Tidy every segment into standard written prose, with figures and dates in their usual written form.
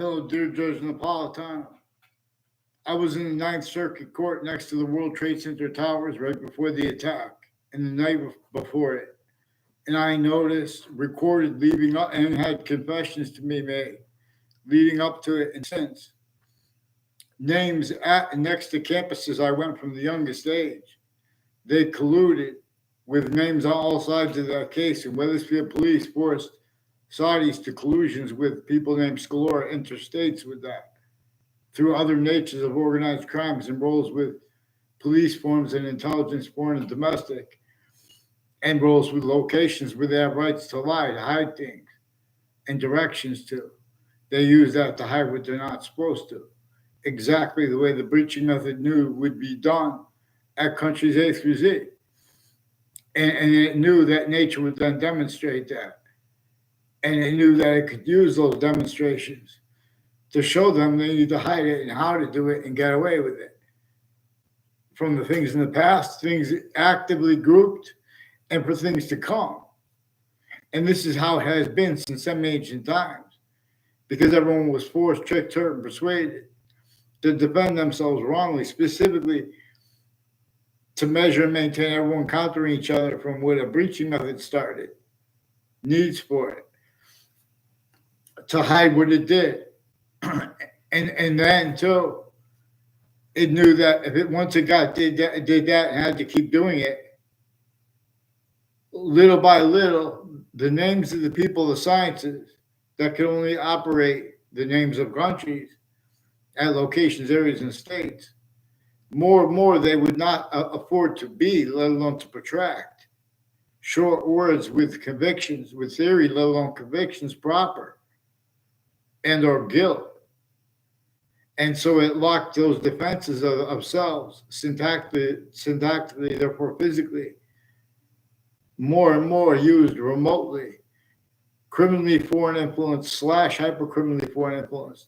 Hello, dear Judge Napolitano. I was in the Ninth Circuit Court next to the World Trade Center towers right before the attack and the night before it. And I noticed, recorded leading up, and had confessions to be made leading up to it and since. Names at next to campuses I went from the youngest age. They colluded with names on all sides of that case, and Weathersfield police forced Saudis to collusions with people named Scalora interstates with that, through other natures of organized crimes and roles with police forms and intelligence, foreign and domestic, and roles with locations where they have rights to lie, to hide things, and directions to. They use that to hide what they're not supposed to. Exactly the way the breaching method knew would be done at countries A through Z. And it knew that nature would then demonstrate that. And it knew that it could use those demonstrations to show them they need to hide it and how to do it and get away with it. From the things in the past, things actively grouped, and for things to come. And this is how it has been since some ancient times, because everyone was forced, tricked, hurt, and persuaded to defend themselves wrongly, specifically to measure and maintain everyone countering each other from what a breaching method started, needs for it, to hide what it did. and then too, it knew that if it once it did that and had to keep doing it, little by little, the names of the people, the sciences that could only operate the names of countries at locations, areas, and states, more and more they would not afford to be, let alone to protract. Short words with convictions, with theory, let alone convictions proper, and or guilt. And so it locked those defenses of selves, syntactically, therefore physically, more and more used remotely, criminally foreign influence / hypercriminally foreign influence,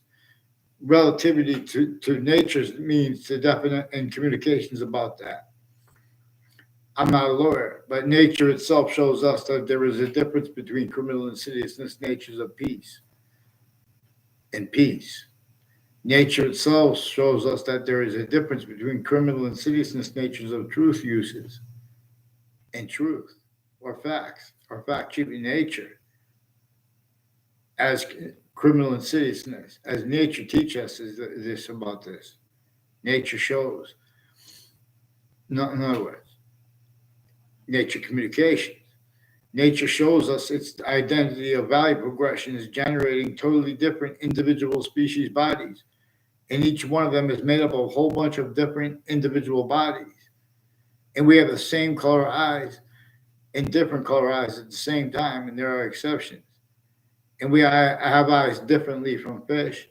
relativity to nature's means to definite and communications about that. I'm not a lawyer, but nature itself shows us that there is a difference between criminal insidiousness natures of peace and peace. Nature itself shows us that there is a difference between criminal insidiousness natures of truth uses and truth or facts or fact-keeping nature as criminal insidiousness, as nature teaches us this about this. Nature shows. In other words, nature communications. Nature shows us its identity of value progression is generating totally different individual species bodies. And each one of them is made up of a whole bunch of different individual bodies. And we have the same color eyes and different color eyes at the same time, and there are exceptions. And we have eyes differently from fish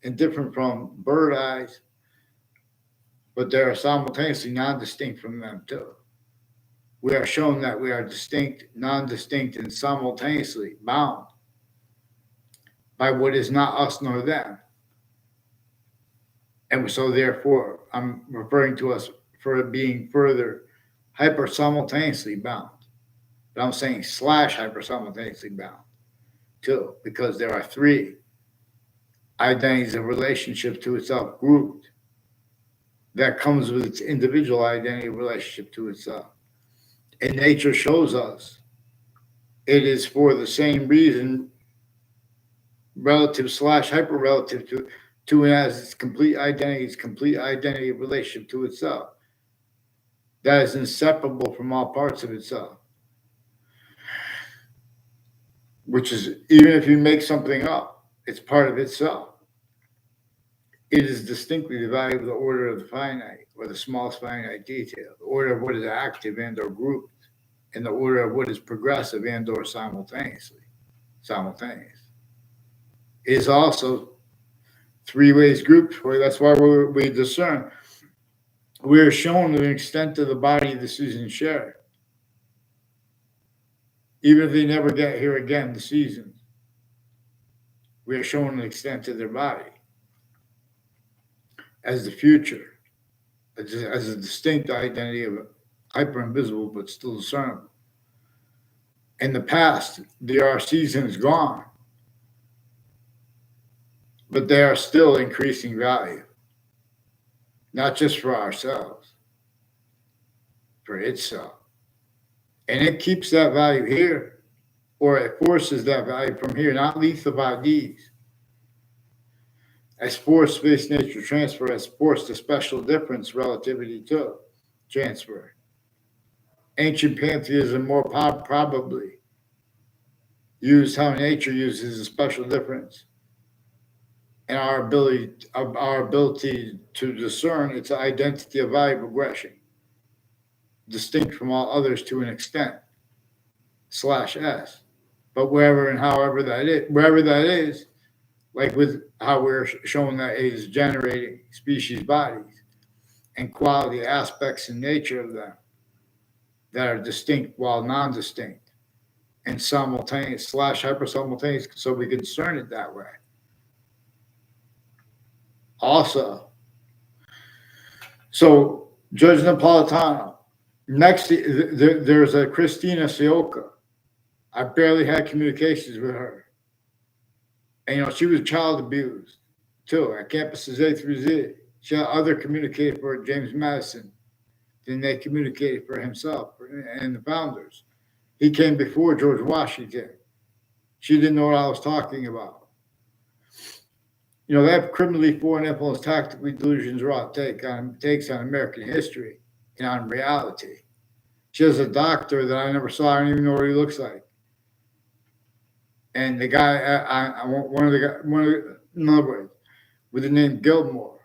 and different from bird eyes, but they are simultaneously non-distinct from them too. We are shown that we are distinct, non-distinct, and simultaneously bound by what is not us nor them. And so therefore, I'm referring to us for being further hyper-simultaneously bound. But I'm saying / hyper-simultaneously bound too, because there are three identities of relationship to itself grouped that comes with its individual identity relationship to itself. And nature shows us it is for the same reason relative / hyper relative to it as its complete identity relationship to itself. That is inseparable from all parts of itself. Which is, even if you make something up, it's part of itself. It is distinctly the value of the order of the finite, or the smallest finite detail, the order of what is active and or grouped, and the order of what is progressive and or simultaneous. It is also three ways grouped for you. That's why we discern. We are shown the extent of the body the seasons share. Even if they never get here again, the seasons, we are shown the extent of their body as the future, as a distinct identity of hyper invisible but still discernible. In the past, there are seasons gone but they are still increasing value, not just for ourselves, for itself. And it keeps that value here, or it forces that value from here, not lethal IDs. As forced space nature transfer has forced a special difference relativity to transfer. Ancient pantheism more probably used how nature uses a special difference and our ability to discern its identity of value progression, distinct from all others to an extent, /s. But wherever and however that is, wherever that is, like with how we're showing that it is generating species bodies and quality aspects in nature of them that are distinct while non-distinct and simultaneous / hyper-simultaneous, so we can discern it that way. Also, so Judge Napolitano, next there's a Christina Sioka. I barely had communications with her. And, she was child abused too at campuses A through Z. She had other communicated for James Madison than they communicated for himself and the founders. He came before George Washington. She didn't know what I was talking about. They have criminally foreign influence, tactically delusions, raw takes on American history and on reality. She has a doctor that I never saw. I don't even know what he looks like. And the guy, in other words, with the name Gilmore,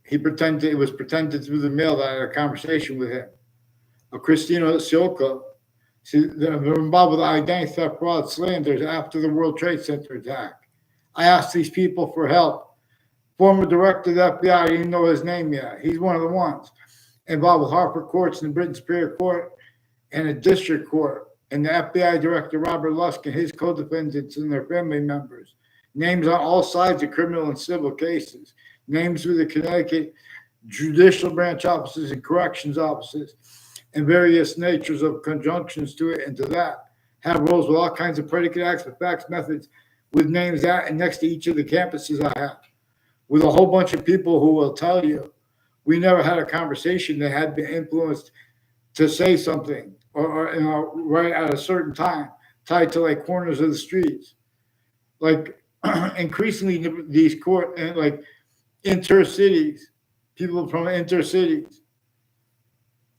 it was pretended through the mail that I had a conversation with him. Christina Sioka, they're involved with identity theft, fraud, slanders after the World Trade Center attack. I asked these people for help. Former director of the FBI, I didn't know his name yet. He's one of the ones involved with Harper Courts and the Britain Superior Court and a district court. And the FBI director, Robert Lusk, and his co-defendants and their family members. Names on all sides of criminal and civil cases. Names with the Connecticut judicial branch offices and corrections offices and various natures of conjunctions to it and to that. Have roles with all kinds of predicate acts, facts, methods, with names at and next to each of the campuses I have. With a whole bunch of people who will tell you, we never had a conversation that had been influenced to say something. Or right at a certain time, tied to like corners of the streets, like increasingly these court and like intercities, people from intercities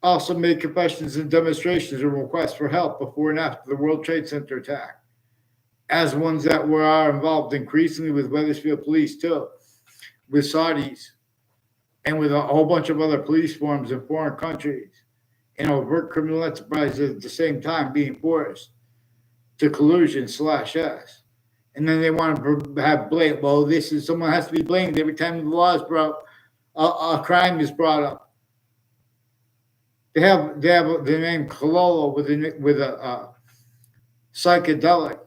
also made confessions and demonstrations and requests for help before and after the World Trade Center attack, as ones that are involved increasingly with Wethersfield police too, with Saudis, and with a whole bunch of other police forms in foreign countries. And overt criminal enterprises at the same time being forced to collusion /s. And then they want to have blame. Well, someone has to be blamed every time the law is brought, a crime is brought up. They have the name Cololo with a psychedelic.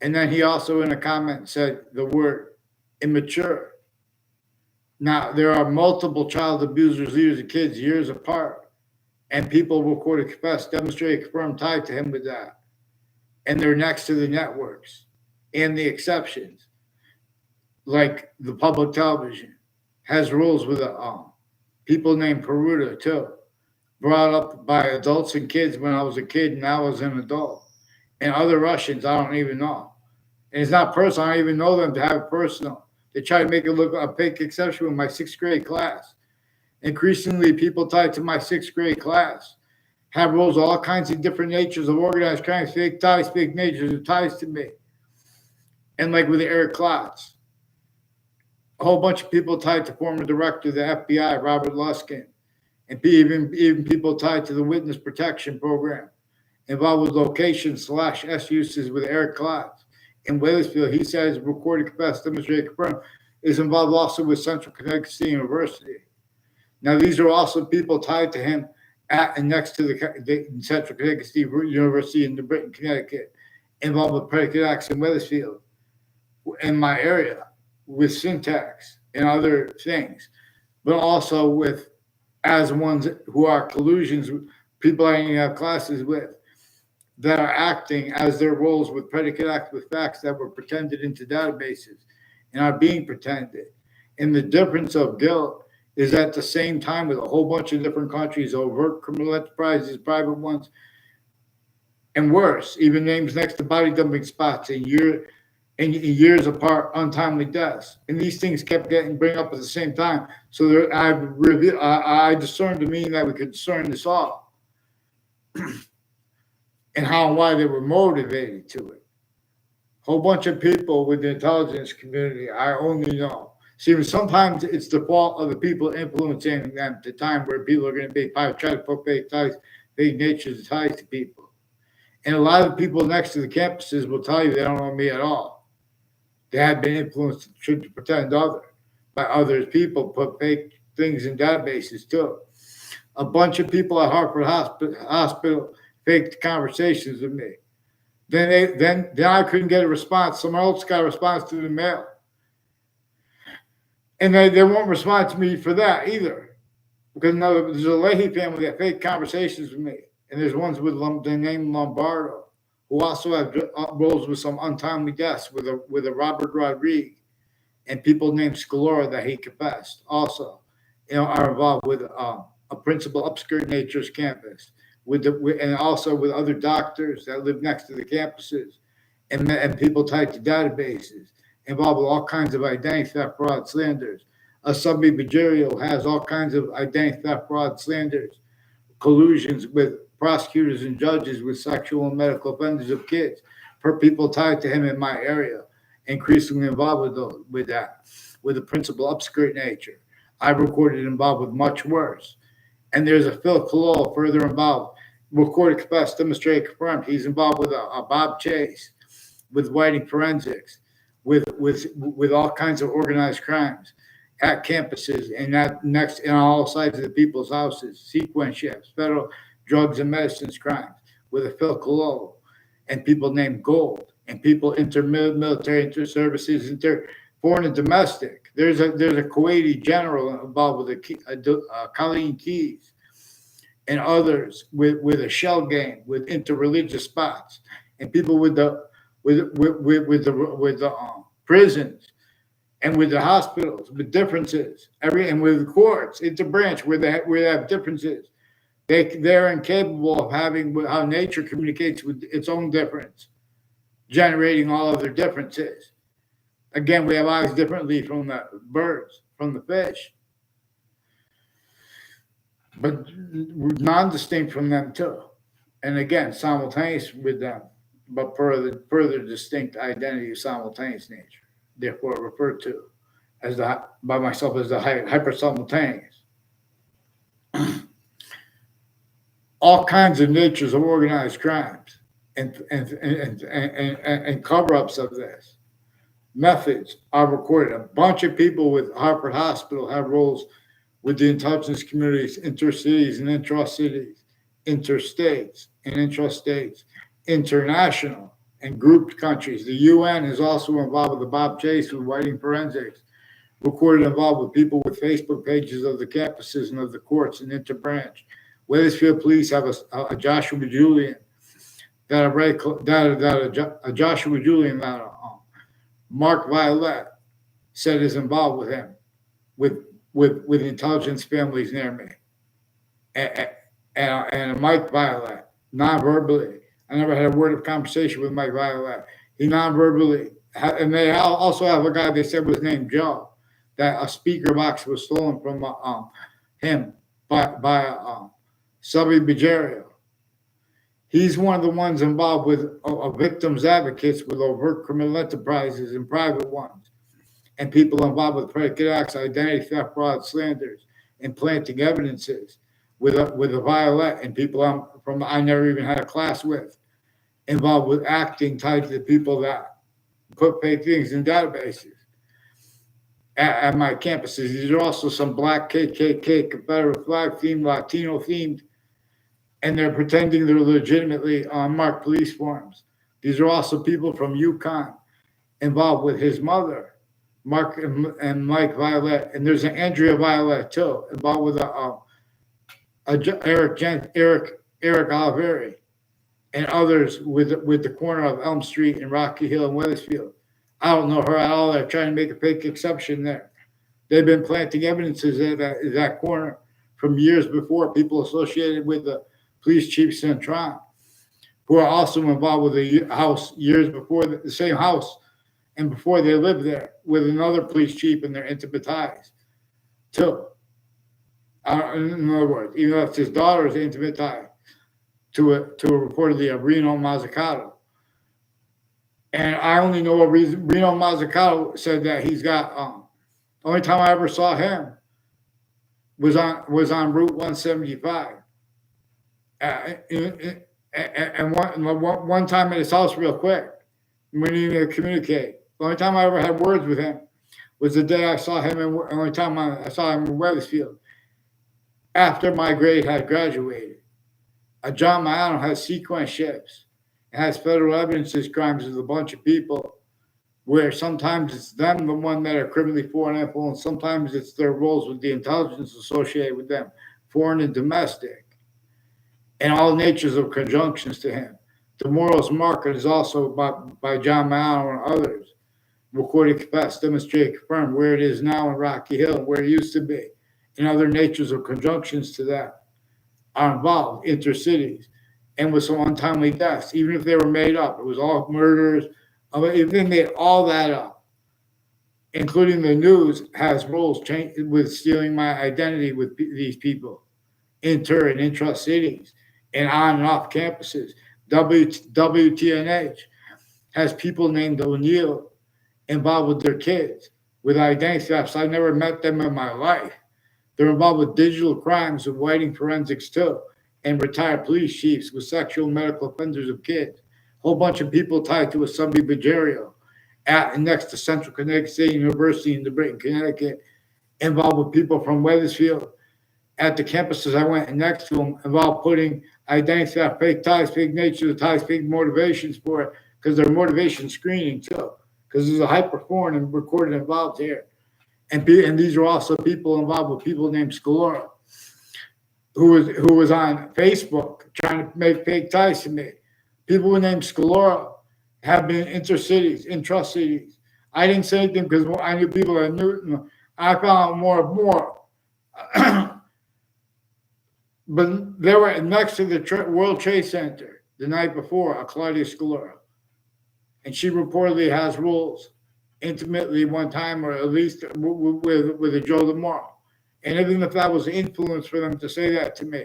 And then he also in a comment said the word immature. Now, there are multiple child abusers, leaders of kids years apart. And people recorded, confessed, demonstrated, confirmed, tied to him with that. And they're next to the networks and the exceptions, like the public television has rules with people named Peruta too, brought up by adults and kids when I was a kid and I was an adult. And other Russians, I don't even know. And it's not personal. I don't even know them to have it personal. They try to make it look a fake exception with my 6th grade class. Increasingly, people tied to my 6th grade class have roles of all kinds of different natures of organized crime, fake ties, fake natures of ties to me. And like with Eric Klotz, a whole bunch of people tied to former director of the FBI, Robert Luskin, and even people tied to the Witness Protection Program, involved with location /s uses with Eric Klotz. In Wethersfield, he says recorded, confessed, demonstrated, confirmed, is involved also with Central Connecticut State University. Now, these are also people tied to him at and next to the Central Connecticut State University in New Britain, Connecticut, involved with predicate acts in Wethersfield, in my area, with syntax and other things, but also with as ones who are collusions, people I didn't have classes with, that are acting as their roles with predicate acts with facts that were pretended into databases and are being pretended. And the difference of guilt is at the same time with a whole bunch of different countries, overt criminal enterprises, private ones, and worse, even names next to body dumping spots and years apart, untimely deaths. And these things kept getting bring up at the same time. So I discerned the meaning that we could discern this all and how and why they were motivated to it. Whole bunch of people with the intelligence community, I only know. See, sometimes it's the fault of the people influencing them at the time where people are going to be try to put fake natures ties to people. And a lot of people next to the campuses will tell you they don't know me at all. They have been influenced to pretend by others. People put fake things in databases too. A bunch of people at Hartford Hospital faked conversations with me. Then I couldn't get a response. Someone else got a response to the mail. And they won't respond to me for that either. Because there's a Leahy family that fake conversations with me. And there's ones with the name Lombardo, who also have roles with some untimely deaths with a Robert Rodriguez. And people named Scalora that he confessed also, are involved with a principal upskirt nature's campus. And also with other doctors that live next to the campuses and people tied to databases involved with all kinds of identity theft, fraud, slanders. Subby Bajerio has all kinds of identity theft, fraud, slanders, collusions with prosecutors and judges with sexual and medical offenders of kids, per people tied to him in my area, increasingly involved with the principal upskirt nature. I've recorded involved with much worse. And there's a Phil Colol further involved. Recorded, confessed, demonstrated, confirmed. He's involved with a Bob Chase, with whiting forensics, with all kinds of organized crimes at campuses and on all sides of the people's houses, sequence shifts, federal drugs and medicines crimes, with a Phil Colol and people named Gold and people military, inter-services, foreign and domestic. There's a Kuwaiti general involved with Colleen Keys and others with a shell game, with interreligious spots, and people with the prisons and with the hospitals, with differences, and with the courts, interbranch where they have differences. They're incapable of having how nature communicates with its own difference, generating all of their differences. Again, we have eyes differently from the birds, from the fish, but non-distinct from them too. And again, simultaneous with them, but further distinct identity of simultaneous nature. Therefore, referred to by myself as the hyper-simultaneous. All kinds of natures of organized crimes and cover-ups of this. Methods are recorded. A bunch of people with Hartford Hospital have roles with the intelligence communities, intercities and intra-cities, interstates and intrastates, international and grouped countries. The UN is also involved with the Bob Chase with whiting forensics, recorded involved with people with Facebook pages of the campuses and of the courts and interbranch. Wethersfield police have a Joshua Julian a Joshua Julian that Mark Violet said is involved with him, with intelligence families near me, and Mike Violet, non-verbally. I never had a word of conversation with Mike Violet. He non-verbally, and they also have a guy they said was named Joe, that a speaker box was stolen from him by Subby Bajerio. He's one of the ones involved with victims advocates with overt criminal enterprises and private ones, and people involved with predicate acts, identity theft, fraud, slanders, and planting evidences with a Violet and people I never even had a class with, involved with acting tied to the people that put fake things in databases at my campuses. These are also some black KKK, Confederate flag themed, Latino themed, and they're pretending they're legitimately unmarked police forms. These are also people from UConn involved with his mother, Mark and Mike Violet, and there's an Andrea Violet too, involved with Eric Oliveri, and others with the corner of Elm Street and Rocky Hill and Wethersfield, I don't know her at all. They're trying to make a fake exception there. They've been planting evidences at that corner from years before. People associated with the police chief Centron, who are also involved with the house years before, the same house, and before they lived there with another police chief, and their intimate ties too. In other words, even though it's his daughter's intimate tie to a reportedly a Reno Mazzucato. And I only know a reason. Reno Mazzucato said that he's got. Only time I ever saw him was on Route 175, and one time at his house, real quick. We didn't even communicate. The only time I ever had words with him was the day I saw him. And the only time I saw him in Wethersfield after my grade had graduated. John Mayano has sequence ships and has federal evidences crimes with a bunch of people where sometimes it's them, the one that are criminally foreign influence, sometimes it's their roles with the intelligence associated with them, foreign and domestic, and all natures of conjunctions to him. The morals market is also by John Mayano and others. Recorded, confessed, demonstrated, confirmed where it is now in Rocky Hill, where it used to be, and other natures of conjunctions to that are involved, intercities, and with some untimely deaths, even if they were made up. It was all murders. If they made all that up, including the news, has roles changed with stealing my identity with these people, inter and intra cities, and on and off campuses. WTNH has people named O'Neill involved with their kids with identity thefts. I never met them in my life. They're involved with digital crimes and whiting forensics too, and retired police chiefs with sexual medical offenders of kids. A whole bunch of people tied to a Sunday Bajario next to Central Connecticut State University in DeBrayton, Connecticut, involved with people from Wethersfield at the campuses I went next to them, involved putting identity theft, fake ties, fake nature of the ties, fake motivations for it, because they're motivation screening too, because there's a hyperforeign and recorded involved here. And these are also people involved with people named Scalora, who was on Facebook trying to make fake ties to me. People named Scalora have been intercities, intra-cities. I didn't say anything because I knew people that knew. I found out more and more. But they were next to the World Trade Center the night before, Claudia Scalora. And she reportedly has rules intimately one time, or at least with a Joe Lamar. And even if that was an influence for them to say that to me,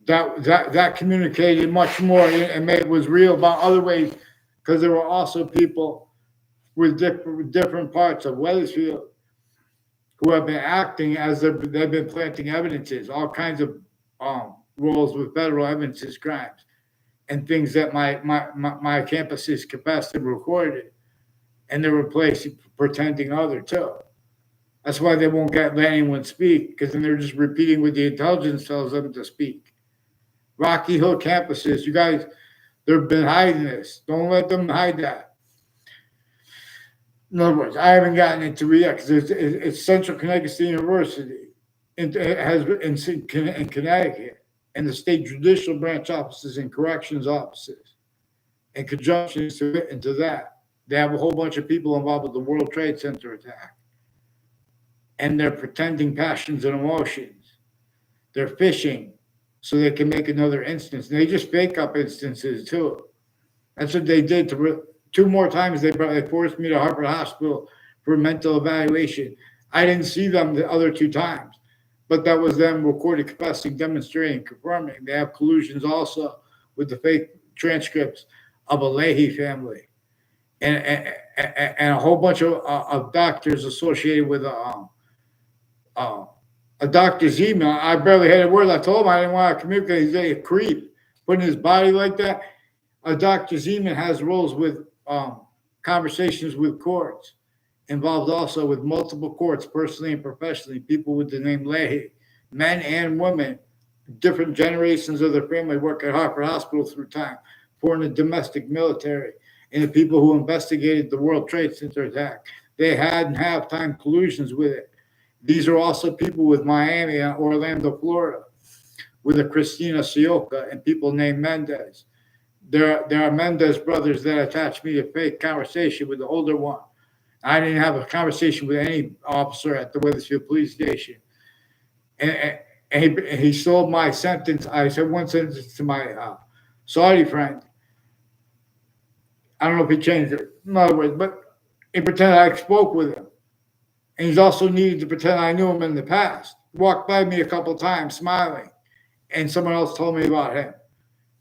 that communicated much more and made it was real about other ways, because there were also people with different parts of Wethersfield who have been acting as they've been planting evidences, all kinds of roles with federal evidences crimes and things that my campuses confessed and recorded, and they're replacing pretending other too. That's why they won't let anyone speak, because then they're just repeating what the intelligence tells them to speak. Rocky Hill campuses, you guys, they've been hiding this. Don't let them hide that. In other words, I haven't gotten into it yet because it's Central Connecticut State University. It has in Connecticut, and the state judicial branch offices and corrections offices, in conjunction into that. They have a whole bunch of people involved with the World Trade Center attack. And they're pretending passions and emotions. They're fishing so they can make another instance. And they just fake up instances too. That's what they did to 2 more times. They forced me to Harvard Hospital for mental evaluation. I didn't see them the other 2 times, but that was them recorded, confessing, demonstrating, confirming. They have collusions also with the fake transcripts of a Leahy family and a whole bunch of doctors associated with a doctor's email. I barely had a word. I told him I didn't want to communicate. He's a creep, putting his body like that. A doctor's email has roles with conversations with courts, involved also with multiple courts, personally and professionally, people with the name Leahy, men and women, different generations of their family work at Harvard Hospital through time, foreign and domestic military, and the people who investigated the World Trade Center attack. They had and have time collusions with it. These are also people with Miami and Orlando, Florida, with a Christina Sioka and people named Mendez. there are Mendez brothers that attached me to fake conversation with the older one. I didn't have a conversation with any officer at the Weathersfield police station. And he sold my sentence. I said one sentence to my Saudi friend. I don't know if he changed it, in other words, but he pretended I spoke with him. And he's also needed to pretend I knew him in the past. He walked by me a couple times smiling, and someone else told me about him.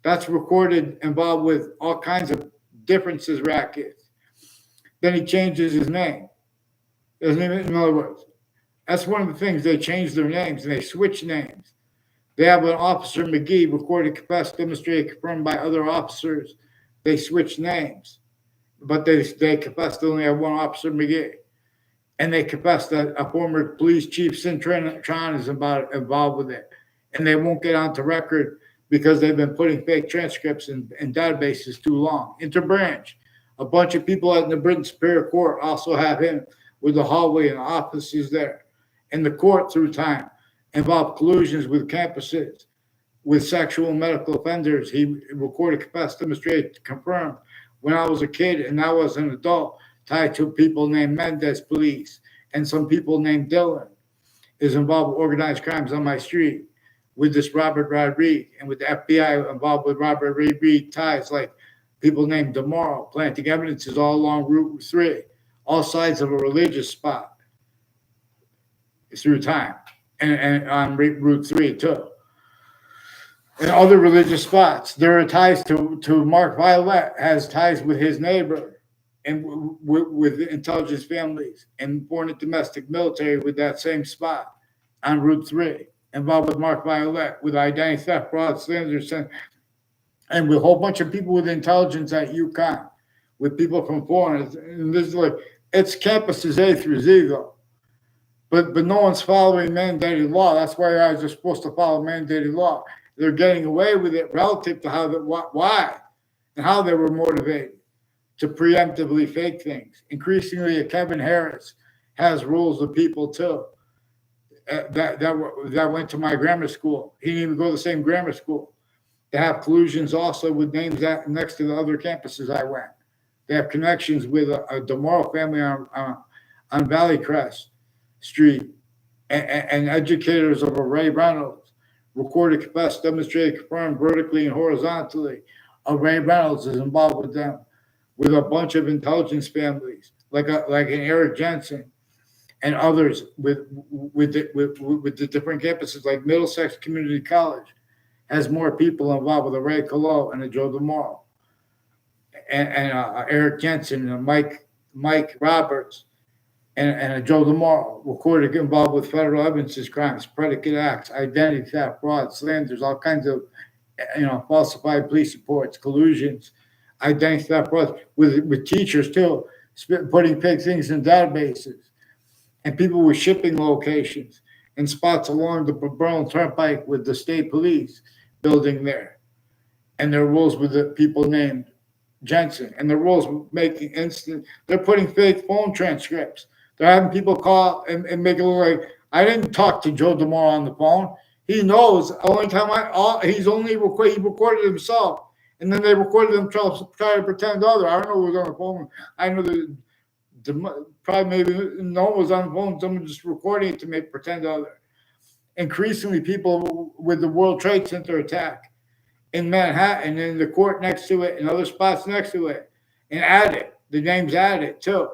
That's recorded, involved with all kinds of differences, rackets. Then he changes his name. In other words, that's one of the things. They change their names and they switch names. They have an officer McGee recorded, confessed, demonstrated, confirmed by other officers. They switch names, but they confessed they only have one officer McGee. And they confessed that a former police chief, Cintron, is involved with it. And they won't get onto record because they've been putting fake transcripts in databases too long. Interbranch, a bunch of people at the Britain Superior Court also have him with the hallway and the offices there. And the court, through time, involved collusions with campuses, with sexual and medical offenders. He recorded, confessed, demonstrated, confirmed when I was a kid and I was an adult, tied to people named Mendez Police and some people named Dylan, is involved with organized crimes on my street with this Robert Rodriguez, and with the FBI involved with Robert Rodriguez ties, like people named DeMauro, planting evidences all along Route 3, all sides of a religious spot through time, and on Route 3 too. And other religious spots. There are ties to Mark Violet, has ties with his neighbor and with intelligence families, and born in domestic military with that same spot on Route 3, involved with Mark Violet, with identity theft, fraud, slanders, and with a whole bunch of people with intelligence at UConn, with people from foreign. And this is like, it's campuses A through Z though. But no one's following mandated law. That's why guys are supposed to follow mandated law. They're getting away with it relative to why and how they were motivated to preemptively fake things. Increasingly, Kevin Harris has rules with people too. That went to my grammar school. He didn't even go to the same grammar school. They have collusions also with names next to the other campuses I went. They have connections with a DeMauro family on Valley Crest Street, and educators of a Ray Reynolds recorded, confessed, demonstrated, confirmed vertically and horizontally. A Ray Reynolds is involved with them, with a bunch of intelligence families, like an Eric Jensen, and others with the different campuses, like Middlesex Community College has more people involved with a Ray Colo and a Joe DeMauro, and Eric Jensen and Mike Roberts and a Joe DeMauro recorded, involved with federal evidences, crimes, predicate acts, identity theft, fraud, slanders, all kinds of falsified police reports, collusions, identity theft, fraud, with teachers too, putting fake things in databases, and people with shipping locations and spots along the Berlin Turnpike with the state police building there, and their rules with the people named Jensen, and the rules making instant. They're putting fake phone transcripts. They're having people call and make it look like I didn't talk to Joe DeMauro on the phone. He knows. Only time he recorded himself, and then they recorded themselves trying to pretend other. I don't know who was on the phone. I know that probably maybe no one was on the phone. Someone just recording it to make pretend other. Increasingly, people with the World Trade Center attack in Manhattan, and in the court next to it, and other spots next to it, and added the names added too.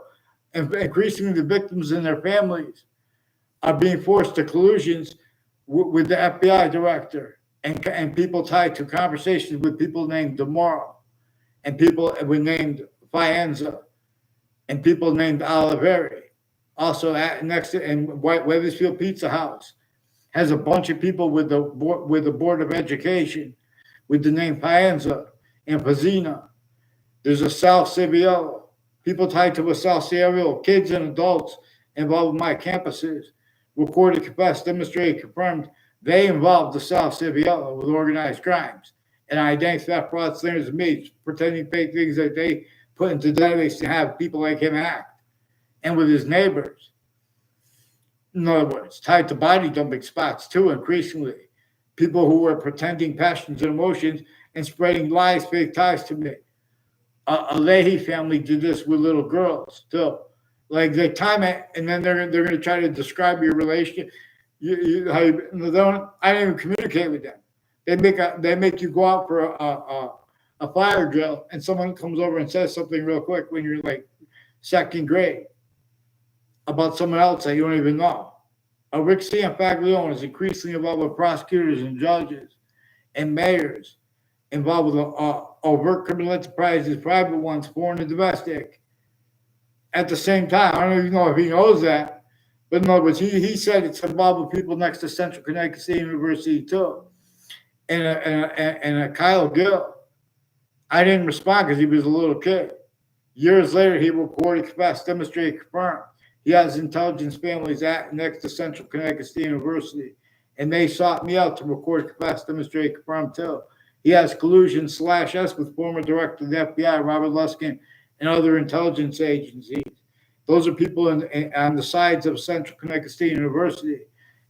And increasingly, the victims and their families are being forced to collusions with the FBI director, and people tied to conversations with people named DeMauro, and people were named Fienza, and people named Oliveri. Also, next to and Weathersfield Pizza House has a bunch of people with the Board of Education with the name Fienza and Pazina. There's a South Civiello. People tied to a South Civiello, kids and adults involved with my campuses, recorded, confessed, demonstrated, confirmed they involved the South Civiello with organized crimes and identity theft, fraud, slanders, and meats, pretending fake things that they put into database to have people like him act, and with his neighbors. In other words, tied to body dumping spots too, increasingly. People who were pretending passions and emotions and spreading lies, fake ties to me. A Leahy family did this with little girls too. Like they time it, and then they're going to try to describe your relationship. How you, they don't. I didn't even communicate with them. They make you go out for a fire drill, and someone comes over and says something real quick when you're like second grade about someone else that you don't even know. Rick Sanfaglione is increasingly involved with prosecutors and judges and mayors involved with overt criminal enterprises, private ones, foreign and domestic. At the same time, I don't even know if he knows that, but in other words, he said it's involved with people next to Central Connecticut State University too. And Kyle Gill, I didn't respond because he was a little kid. Years later, he reported, confessed, demonstrated, confirmed. He has intelligence families at next to Central Connecticut State University, and they sought me out to record, confess, demonstrate, confirm too. He has collusion /S with former director of the FBI, Robert Luskin, and other intelligence agencies. Those are people on the sides of Central Connecticut State University,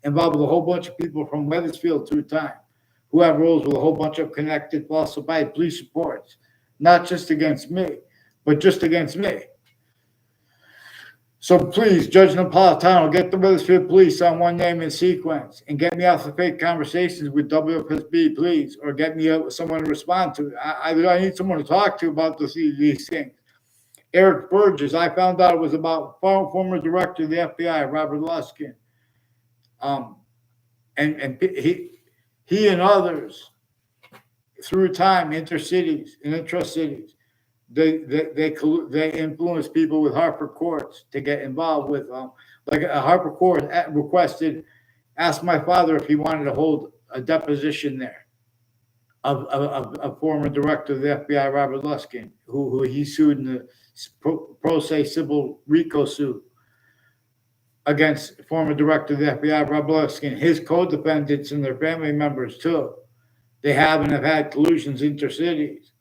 involved with a whole bunch of people from Weathersfield through time, who have roles with a whole bunch of connected, falsified police reports, not just against me, but just against me. So please, Judge Napolitano, get the Weathersfield police on one name in sequence and get me off the fake conversations with WFSB, please, or get me someone to respond to. I need someone to talk to about these things. Eric Burgess, I found out it was about former director of the FBI, Robert Luskin. And he and others, through time, intercities and intra-cities, they influence people with Harper courts to get involved with like a Harper court asked my father if he wanted to hold a deposition there of former director of the FBI, Robert Luskin, who he sued in the pro se civil RICO suit against former director of the FBI, Robert Luskin, his co-defendants and their family members too. They have and have had collusions intercities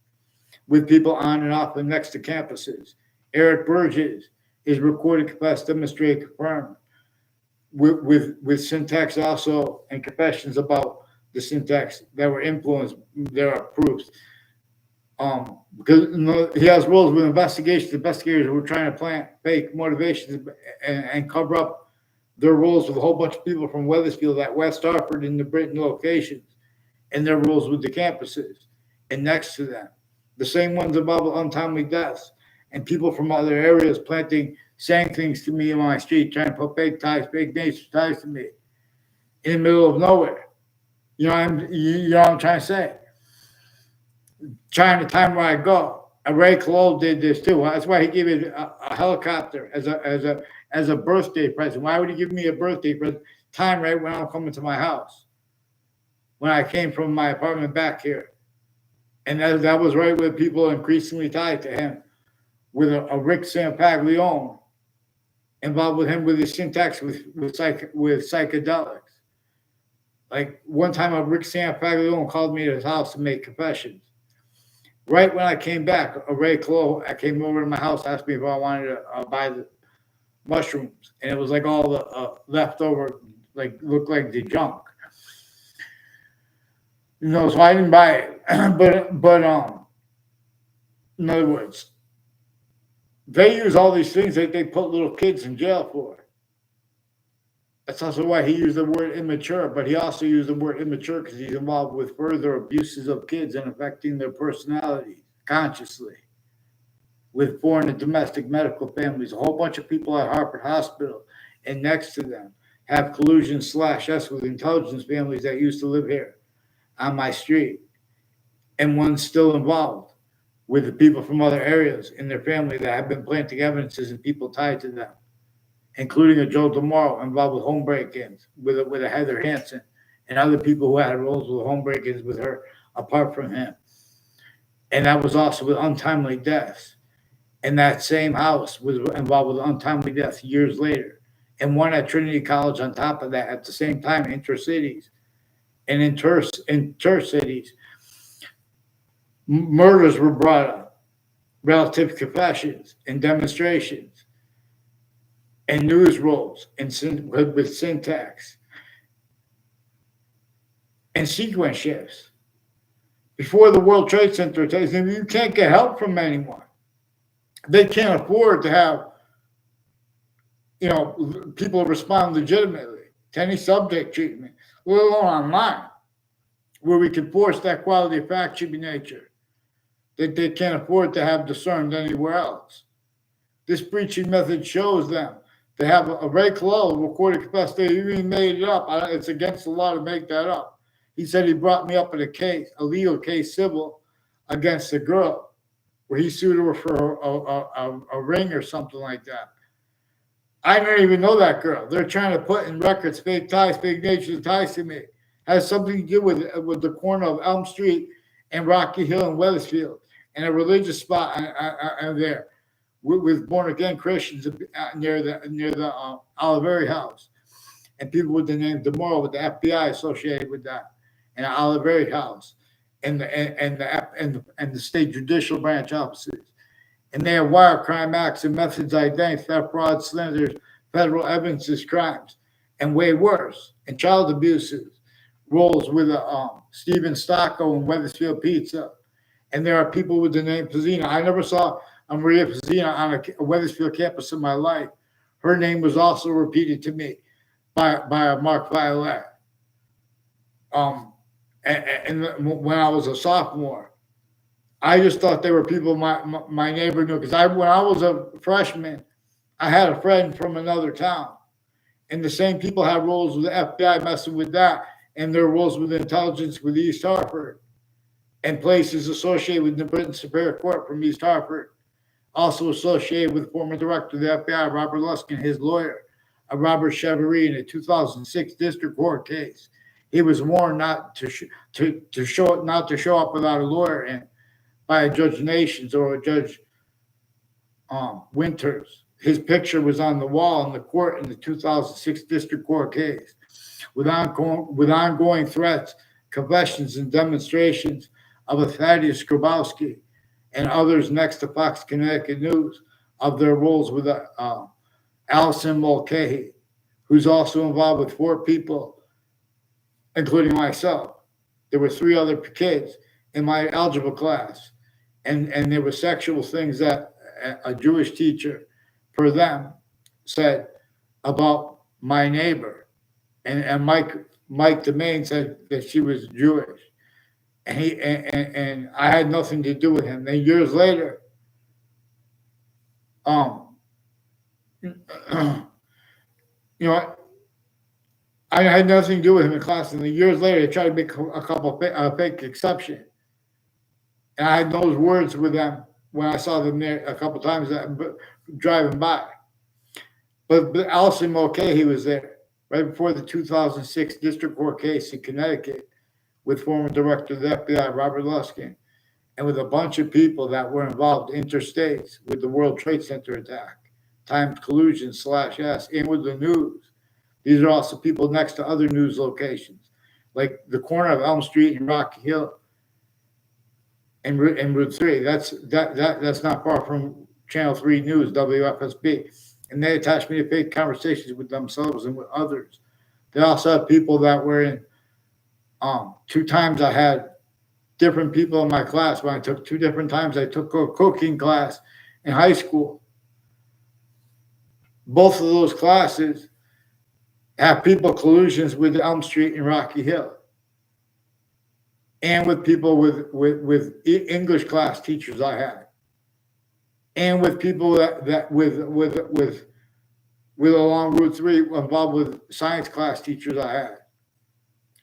with people on and off and next to campuses. Eric Burgess is recorded, confessed, demonstrated, confirmed with syntax also and confessions about the syntax that were influenced. There are proofs. Because he has roles with investigators who are trying to plant fake motivations and cover up their roles with a whole bunch of people from Weathersfield at West Hartford and the Britain locations, and their roles with the campuses and next to them. The same ones involved with untimely deaths and people from other areas saying things to me in my street, trying to put fake nature ties to me in the middle of nowhere. You know what I'm trying to say? Trying to time where I go. Ray Cole did this too. That's why he gave me a helicopter as a birthday present. Why would he give me a birthday present? Time right when I'm coming to my house. When I came from my apartment back here. And that was right with people increasingly tied to him, with a Rick Sanfaglione involved with him with his syntax with psychedelics. Like one time, a Rick Sanfaglione called me to his house to make confessions. Right when I came back, Ray Clough, I came over to my house, asked me if I wanted to buy the mushrooms, and it was like all the leftover, like looked like the junk. You know, so I didn't buy it. but in other words, they use all these things that they put little kids in jail for. That's also why he used the word immature, but he also used the word immature because he's involved with further abuses of kids and affecting their personality consciously with foreign and domestic medical families. A whole bunch of people at Harvard Hospital and next to them have collusion /S with intelligence families that used to live here on my street. And one's still involved with the people from other areas in their family that have been planting evidences and people tied to them, including a Joe DeMauro involved with home break-ins with a Heather Hansen and other people who had roles with home break-ins with her apart from him. And that was also with untimely deaths. And that same house was involved with untimely deaths years later. And one at Trinity College on top of that at the same time, inter-cities. And inter-cities, murders were brought up, relative confessions and demonstrations, and news rolls and with syntax and sequence shifts before the World Trade Center attacks. And you can't get help from anyone. They can't afford to have, people respond legitimately to any subject treatment, let alone online, where we can force that quality of fact-checking nature that they can't afford to have discerned anywhere else. This breaching method shows them they have a Ray Colello recorded confessed they even made it up. It's against the law to make that up. He said he brought me up in a legal case, civil, against a girl, where he sued her for a ring or something like that. I don't even know that girl. They're trying to put in records fake ties, fake nature ties to me. Has something to do with the corner of Elm Street and Rocky Hill and Weathersfield, and a religious spot there with born again Christians near the Oliveri house, and people with the name DeMoro with the FBI associated with that, and the Oliveri house, and the state judicial branch offices. And they have wire crime acts and methods identity, theft, fraud, slanders, federal evidences, crimes, and way worse, and child abuses, rolls with Steven Stocco and Weathersfield Pizza. And there are people with the name Pizzina. I never saw a Maria Pizzina on a Weathersfield campus in my life. Her name was also repeated to me by Mark Violet. And when I was a sophomore, I just thought they were people my neighbor knew, because when I was a freshman, I had a friend from another town, and the same people had roles with the FBI messing with that, and their roles with intelligence with East Hartford, and places associated with the Britain Superior Court from East Hartford, also associated with former director of the FBI, Robert Luskin, his lawyer, Robert Cheverie, in a 2006 district court case. He was warned not to show up without a lawyer and by Judge Nations or Judge Winters. His picture was on the wall in the court in the 2006 district court case, with ongoing threats, confessions, and demonstrations of a Thaddeus Grabowski and others next to Fox Connecticut News of their roles with Allison Mulcahy, who's also involved with 4 people, including myself. There were 3 other kids in my algebra class. And there were sexual things that a Jewish teacher, per them, said about my neighbor. And Mike DeMaine said that she was Jewish. And I had nothing to do with him. Then years later, I had nothing to do with him in class. And then years later, they tried to make a couple fake exception. And I had those words with them when I saw them there a couple times driving by. But Allison Mulcahy was there right before the 2006 district court case in Connecticut with former director of the FBI, Robert Luskin, and with a bunch of people that were involved interstates with the World Trade Center attack, Times collusion /S, and with the news. These are also people next to other news locations, like the corner of Elm Street and Rocky Hill. And Route 3, that's not far from Channel 3 News, WFSB. And they attached me to fake conversations with themselves and with others. They also have people that were in, 2 times I had different people in my class. When I took 2 different times, I took a cooking class in high school. Both of those classes have people collusions with Elm Street and Rocky Hill, and with people with English class teachers I had, and with people that with along Route 3 involved with science class teachers I had,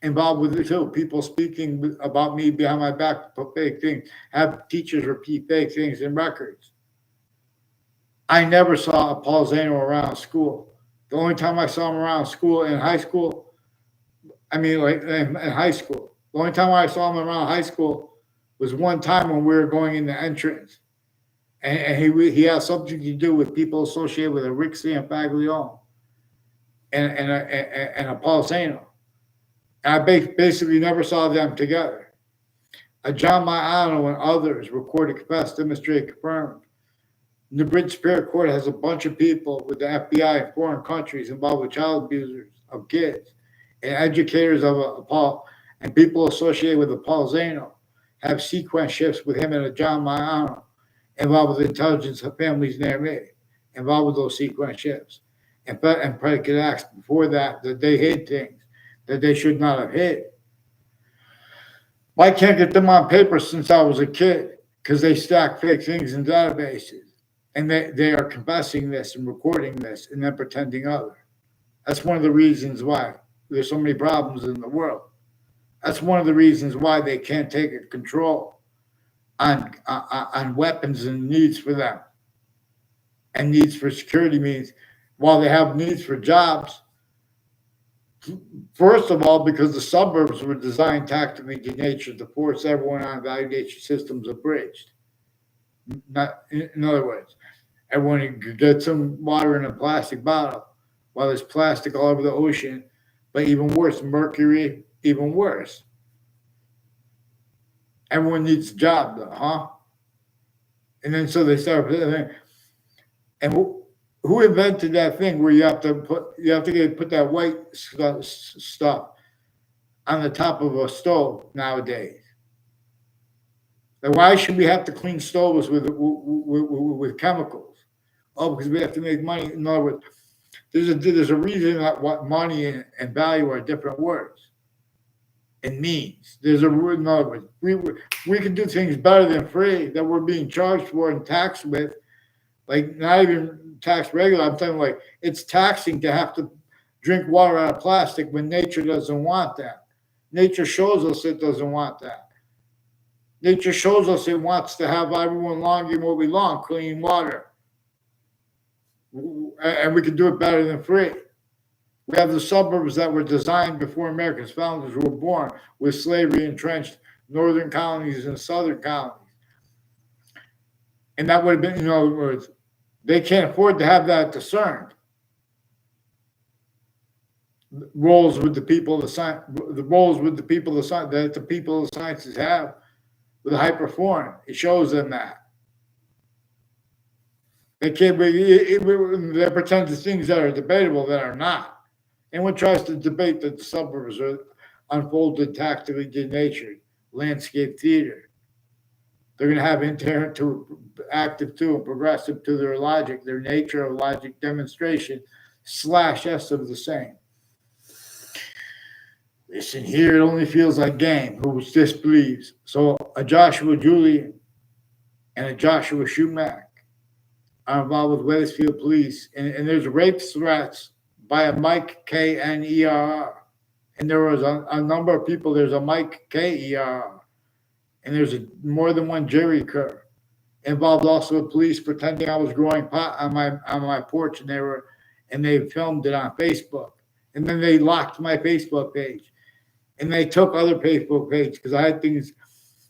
involved with it too. People speaking about me behind my back to put fake things, have teachers repeat fake things in records. I never saw a Paul Zano around school. The only time I saw him around school in high school, in high school. The only time I saw him around high school was one time when we were going in the entrance. And he had something to do with people associated with a Rick Sanfaglione and a Paul Zano. And I basically never saw them together. John Maiano and others recorded, confessed, demonstrated, confirmed. The Britain Superior Court has a bunch of people with the FBI in foreign countries involved with child abusers of kids and educators of Paul and people associated with the Paul Zano. have sequence shifts with him and a John Mariano involved with intelligence of families near me, involved with those sequence shifts. And predicate acts before that they hid things that they should not have hid. I can't get them on paper since I was a kid because they stack fake things in databases. And they are confessing this and recording this and then pretending other. That's one of the reasons why there's so many problems in the world. That's one of the reasons why they can't take a control on weapons and needs for them and needs for security means while they have needs for jobs. First of all, because the suburbs were designed tactically to nature to force everyone on validation systems abridged. In other words, everyone could get some water in a plastic bottle while there's plastic all over the ocean, but even worse, mercury, even worse. Everyone needs a job, though, huh? And then so they started, and who invented that thing where you have to put that white stuff on the top of a stove nowadays? Like, why should we have to clean stoves with chemicals? Oh, because we have to make money. In other words, there's a reason that what money and value are different words and means. There's a word. In other words, we can do things better than free that we're being charged for and taxed with. Like, not even tax regular. I'm talking like it's taxing to have to drink water out of plastic when nature doesn't want that. Nature shows us it doesn't want that. Nature shows us it wants to have everyone long and what we long, clean water. And we can do it better than free. We have the suburbs that were designed before America's founders were born with slavery entrenched northern colonies and southern colonies. And that would have been, in other words, they can't afford to have that discerned. Roles with the people of the science, the roles with the people of the science that the people of the sciences have with a high perform. It shows them that. They can't they pretend to things that are debatable that are not. Anyone tries to debate that the suburbs are unfolded tactically denatured landscape theater. They're going to have inherent to active to and progressive to their logic, their nature of logic demonstration /S of the same. Listen, here it only feels like game. Who disbelieves? So a Joshua Julian and a Joshua Schumack are involved with Wethersfield Police, and there's rape threats by a Mike K-N-E-R-R. And there was a number of people. There's a Mike K-E-R-R. And there's more than one Jerry Kerr. Involved also with police pretending I was growing pot on my porch, and they filmed it on Facebook. And then they locked my Facebook page. And they took other Facebook pages because I had things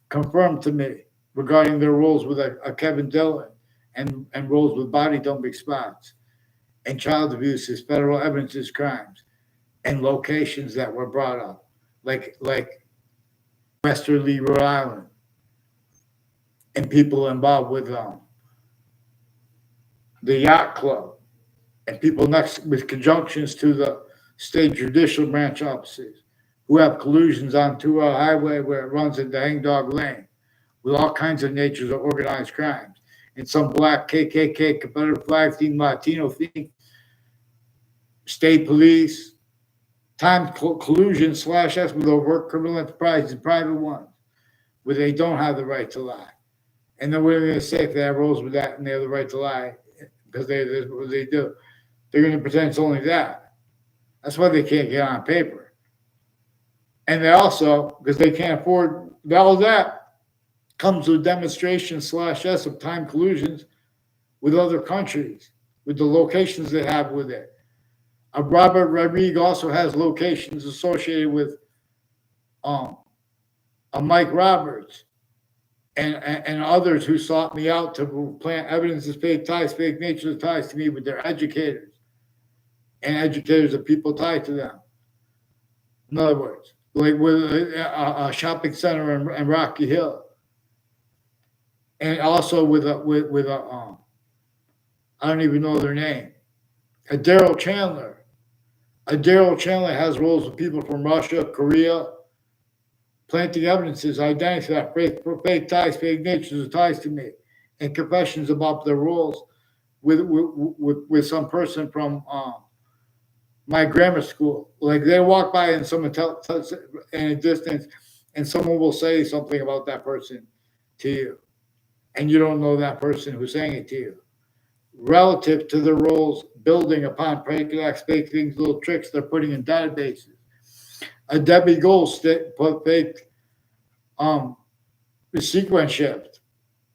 confirmed to me regarding their roles with a Kevin Dillon and roles with body dumping spots and child abuses, federal evidences crimes, and locations that were brought up, like Westerly, Rhode Island, and people involved with the yacht club, and people next with conjunctions to the state judicial branch offices who have collusions on 2L Highway where it runs into Hangdog Lane with all kinds of natures of organized crimes. And some black KKK, Confederate flag theme, Latino theme, state police, time collusion /S with overt criminal enterprises and private ones where they don't have the right to lie. And then what are they going to say if they have roles with that and they have the right to lie? Because that's what they do. They're going to pretend it's only that. That's why they can't get on paper. And they also, because they can't afford all that, comes with demonstration /S of time collusions with other countries, with the locations they have with it. Robert Rodriguez also has locations associated with Mike Roberts and others who sought me out to plant evidence of fake ties, fake nature of ties to me with their educators and educators of people tied to them. In other words, like with a shopping center in Rocky Hill. And also with a I don't even know their name, a Daryl Chandler. A Daryl Chandler has roles with people from Russia, Korea, planting evidences, identity that fake ties, fake natures of ties to me, and confessions about their roles with some person from my grammar school. Like they walk by and someone in a distance, and someone will say something about that person to you, and you don't know that person who's saying it to you. Relative to the roles, building upon fake acts, fake things, little tricks they're putting in databases. A Debbie Gold put fake um, sequence shift.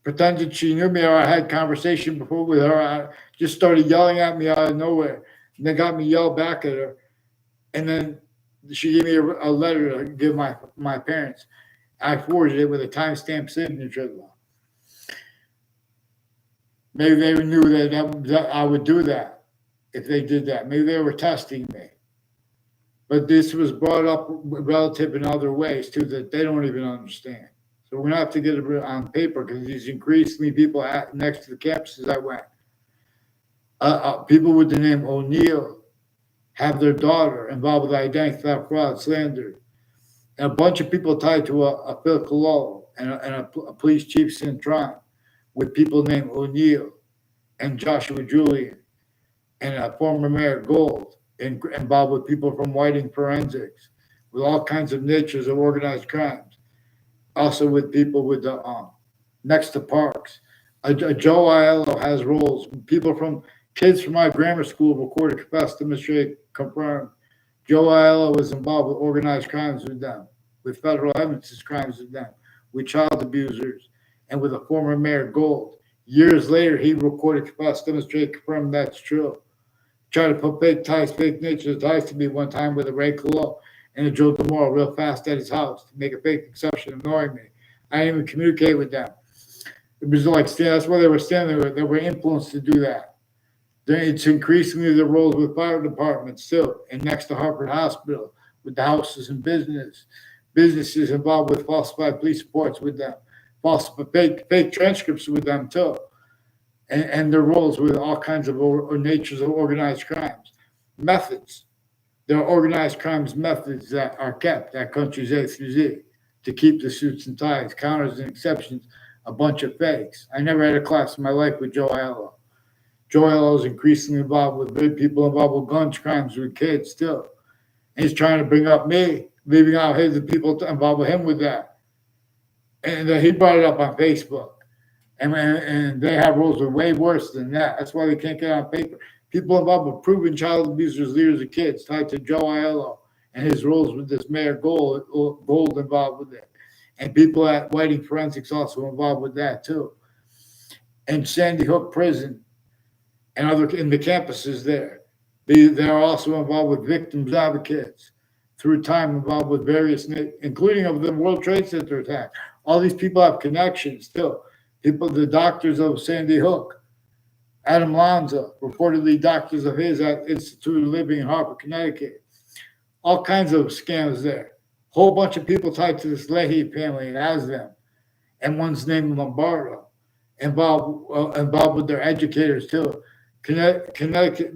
Pretended she knew me or I had conversation before with her. I just started yelling at me out of nowhere. And they got me yelled back at her. And then she gave me a letter to give my parents. I forged it with a timestamp signature. Maybe they knew that I would do that if they did that. Maybe they were testing me. But this was brought up relative in other ways too that they don't even understand. So we're gonna have to get it on paper because these increasingly people next to the campuses I went. People with the name O'Neill have their daughter involved with identity theft, fraud, slander, and a bunch of people tied to a Phil Cololo and a police chief Cintron with people named O'Neill and Joshua Julian and a former Mayor Gold involved with people from Whiting Forensics with all kinds of natures of organized crimes. Also with people with the next to parks. Joe Aiello has roles. People from kids from my grammar school recorded, confessed, demonstrated, confirmed. Joe Aiello was involved with organized crimes with them, with federal evidence crimes with them, with child abusers, and with a former Mayor Gold. Years later, he recorded, confessed, demonstrated, confirmed that's true. Tried to put fake ties, fake natures ties to me one time with a Ray Colo and a Joe DeMoro real fast at his house to make a fake exception, ignoring me. I didn't even communicate with them. It was like, that's why they were standing there. They were influenced to do that. Then it's increasingly the roles with fire departments too, and next to Harvard Hospital, with the houses and businesses involved with falsified police reports with them, fake transcripts with them too. And their roles with all kinds of natures of organized crimes. Methods. There are organized crimes methods that are kept at countries A through Z to keep the suits and ties, counters and exceptions, a bunch of fakes. I never had a class in my life with Joe Aiello. Joe Aiello is increasingly involved with big people involved with guns, crimes with kids still. And he's trying to bring up me, leaving out the people involved with him with that. And he brought it up on Facebook. And they have rules that are way worse than that. That's why they can't get on paper. People involved with proven child abusers, leaders of kids, tied to Joe Aiello and his roles with this Mayor Gold involved with it. And people at Whiting Forensics also involved with that too. And Sandy Hook Prison and other in the campuses there. They're also involved with victims advocates through time, involved with various, including of the World Trade Center attack. All these people have connections too. People, the doctors of Sandy Hook, Adam Lanza, reportedly doctors of his at Institute of Living in Hartford, Connecticut. All kinds of scams there. Whole bunch of people tied to this Leahy family and as them. And one's named Lombardo, involved with their educators too. Connecticut,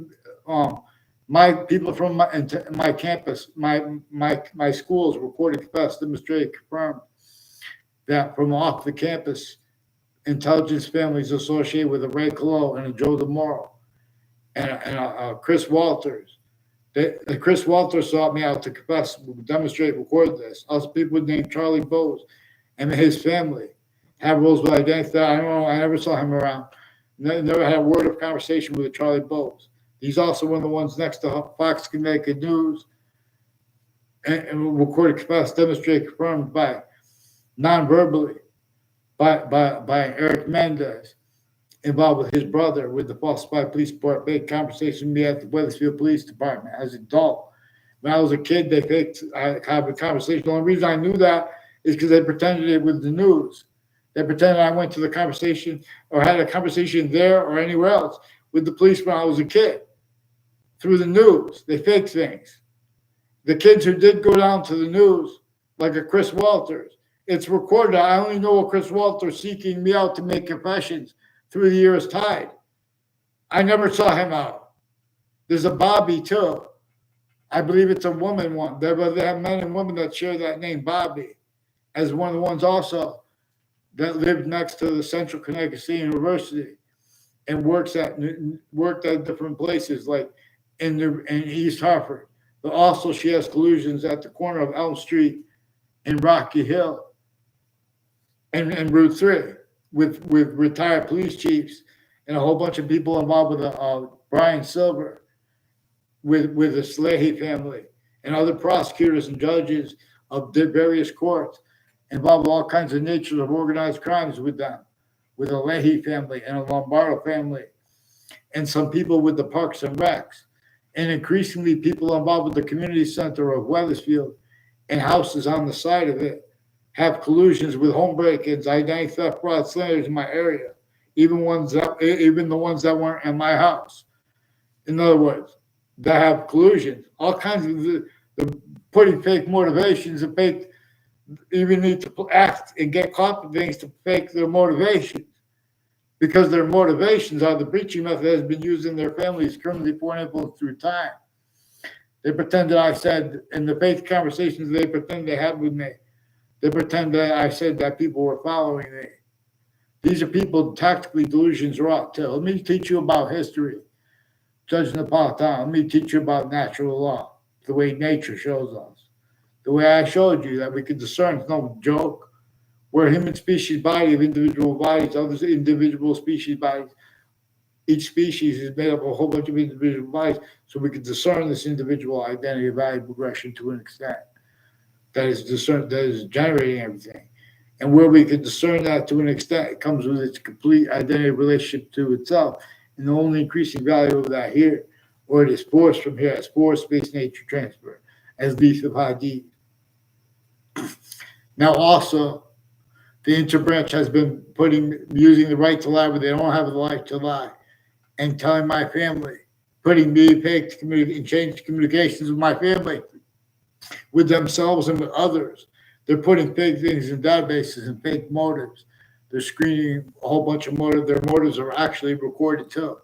my people from my campus, my schools reported, confessed, demonstrated, confirmed that from off the campus, intelligence families associated with a Ray Colo and a Joe DeMoro and Chris Walters. Chris Walters sought me out to confess, demonstrate, record this. Also, people named Charlie Bowes and his family have roles with identity. I don't know. I never saw him around. Never had a word of conversation with Charlie Bowes. He's also one of the ones next to Fox Connecticut News and recorded, confessed, demonstrated, confirmed by non-verbally by Eric Mendez, involved with his brother with the falsified police report, made conversation with me at the Weathersfield Police Department as an adult. When I was a kid, I had a conversation. The only reason I knew that is because they pretended it was the news. They pretended I went to the conversation or had a conversation there or anywhere else with the police when I was a kid. Through the news, they faked things. The kids who did go down to the news, like a Chris Walters, it's recorded. I only know a Chris Walters seeking me out to make confessions through the years tied. I never saw him out. There's a Bobby too. I believe it's a woman one. They have men and women that share that name, Bobby. as one of the ones also that lived next to the Central Connecticut State University and worked at different places like in East Hartford. But also she has collusions at the corner of Elm Street and Rocky Hill and Route 3 with retired police chiefs and a whole bunch of people involved with Brian Silver, with the Slahy family and other prosecutors and judges of the various courts involved with all kinds of natures of organized crimes with them, with the Leahy family and a Lombardo family, and some people with the Parks and Recs, and increasingly people involved with the community center of Weathersfield and houses on the side of it have collusions with home break-ins, identity theft, fraud, slanders in my area, even the ones that weren't in my house. In other words, that have collusions, all kinds of the putting fake motivations and fake, even need to act and get caught with things to fake their motivations, because their motivations are the breaching method that has been used in their families currently for influence through time. They pretend that I said in the fake conversations they pretend they had with me, they pretend that I said that people were following me. These are people tactically delusions wrought too. Let me teach you about history. Judge Napolitano, let me teach you about natural law, the way nature shows us. The way I showed you that we can discern, it's no joke. We're a human species body of individual bodies, others individual species bodies. Each species is made up of a whole bunch of individual bodies, so we can discern this individual identity value progression to an extent that is generating everything. And where we can discern that to an extent, it comes with its complete identity relationship to itself. And the only increasing value of that here, or it is forced from here as force, space, nature transfer, as leaf of Hadid. Now also, the interbranch has been using the right to lie where they don't have the right to lie, and telling my family, putting me fake and change communications with my family, with themselves and with others. They're putting fake things in databases and fake motives. They're screening a whole bunch of motives. Their motives are actually recorded too.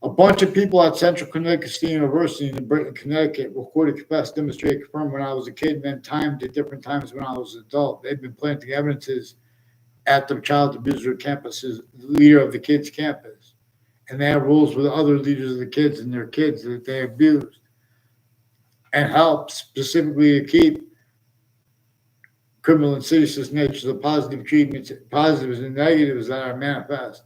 A bunch of people at Central Connecticut State University in Britain, Connecticut, recorded, confessed, demonstrated, confirmed when I was a kid, and then timed at different times when I was an adult. They've been planting evidences at the child abuser campus's leader of the kids' campus. And they have rules with other leaders of the kids and their kids that they abused and helped specifically to keep criminal and seditious natures of positive treatments, positives and negatives that are manifest.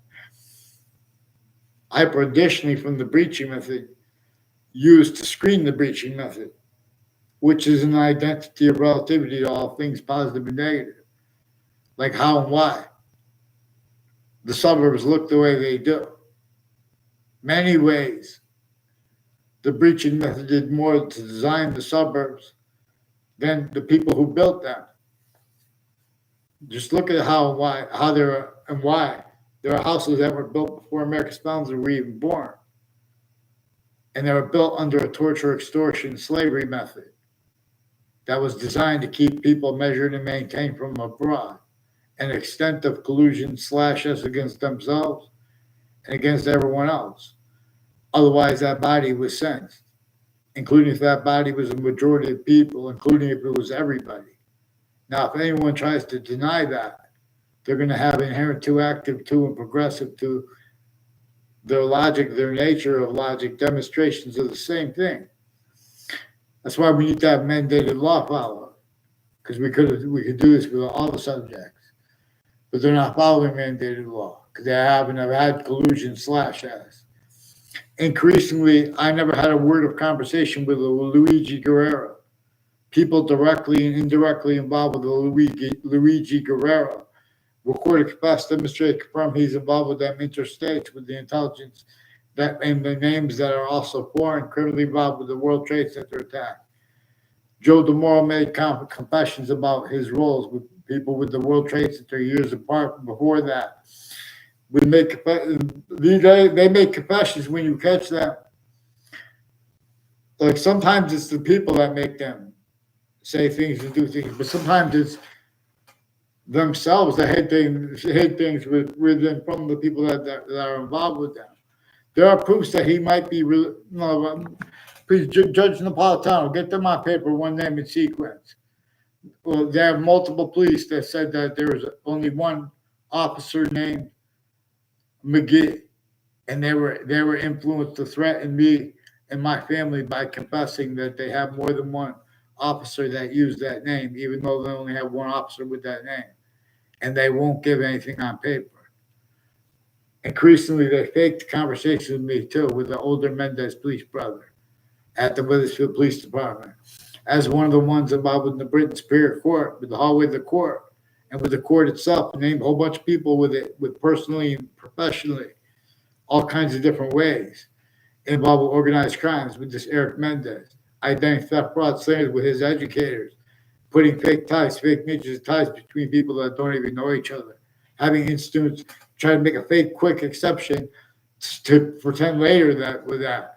Hyper additionally from the breaching method used to screen the breaching method, which is an identity of relativity to all things positive and negative, like how and why the suburbs look the way they do. Many ways, the breaching method did more to design the suburbs than the people who built them. Just look at how and why there are houses that were built before America's founders were even born, and they were built under a torture, extortion, slavery method that was designed to keep people measured and maintained from abroad, an extent of collusion / against themselves and against everyone else. Otherwise, that body was sentenced, including if that body was a majority of people, including if it was everybody. Now, if anyone tries to deny that, they're going to have inherent to, active to, and progressive to their logic, their nature of logic demonstrations of the same thing. That's why we need to have mandated law followed, because we could do this with all the subjects, but they're not following mandated law because they haven't had collusion / as. Increasingly, I never had a word of conversation with Luigi Guerrero. People directly and indirectly involved with Luigi Guerrero recorded, confessed, demonstrated, confirmed he's involved with them interstates with the intelligence that and the names that are also foreign, criminally involved with the World Trade Center attack. Joe DeMoro made confessions about his roles with people with the World Trade Center years apart. Before that, they make confessions when you catch them. Like sometimes it's the people that make them say things and do things, but sometimes it's themselves that hid things with them from the people that are involved with them. There are proofs that he might be. Please, Judge Napolitano, get them on paper, one name in sequence. well, they have multiple police that said that there was only one officer named McGee, and they were influenced to threaten me and my family by confessing that they have more than one officer that used that name, even though they only have one officer with that name, and they won't give anything on paper. Increasingly, they faked conversations with me too, with the older Mendez police brother at the Wethersfield Police Department, as one of the ones involved in the Britain Superior Court, with the hallway of the court, and with the court itself, named a whole bunch of people with it, with personally and professionally, all kinds of different ways, involved with organized crimes with this Eric Mendez, identity theft, fraud, slanders with his educators, putting fake ties, fake niches ties between people that don't even know each other, having students try to make a fake quick exception to pretend later that with that.